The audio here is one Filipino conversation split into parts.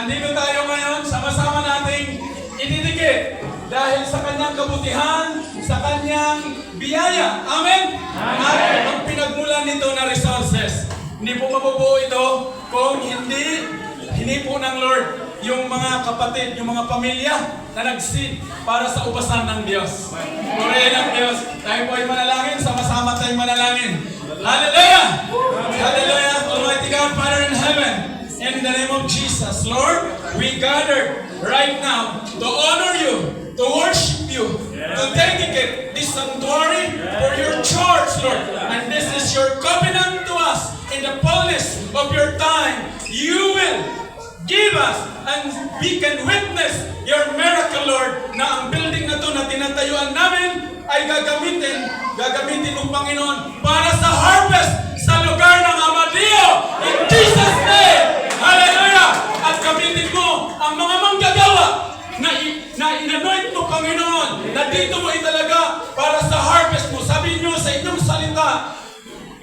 Andito tayo ngayon, sama-sama nating ididikit dahil sa kanyang kabutihan, sa kanyang biyaya. Amen? At ang pinagmulan nito na resources, hindi po mabubuo ito kung hindi po ng Lord yung mga kapatid, yung mga pamilya na nag-seed para sa ubasan ng Diyos. Purihin ang Diyos. Tayo po ay manalangin, sama-sama tayong manalangin. Hallelujah! Hallelujah! Almighty God, Father in heaven, in the name of Jesus, Lord, we gather right now to honor you, to worship you, to dedicate this sanctuary for your church, Lord. And this is your covenant to us in the fullness of your time. You will give us and we can witness your miracle, Lord, na ang building na to na tinatayuan namin ay gagamitin ng Panginoon para sa harvest sa lugar ng Amadeo. In Jesus' name! Hallelujah! At gamitin mo ang mga manggagawa na inanoint mo, Panginoon, na dito mo italaga para sa harvest mo. Sabi niyo sa inyong salita,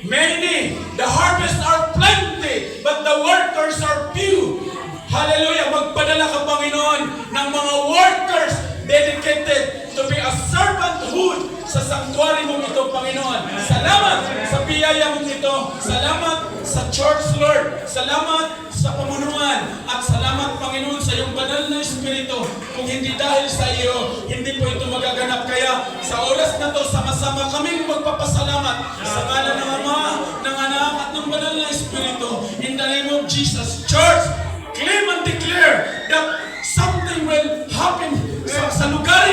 many, the harvest are plenty, but the workers are few. Hallelujah! Magpadala ka, Panginoon, ng mga workers dedicated to be a servanthood sa sanctuary mong ito, Panginoon. Salamat sa biyaya mong ito. Salamat sa church, Lord. Salamat sa pamunuan. At salamat, Panginoon, sa iyong banal na Espiritu. Kung hindi dahil sa iyo, hindi po ito magaganap. Kaya sa oras na to, sama-sama kaming magpapasalamat sa ngalan ng Ama, ng Anak, at ng banal na Espiritu. In the name of Jesus, church, claim and declare that something will happen sa lugar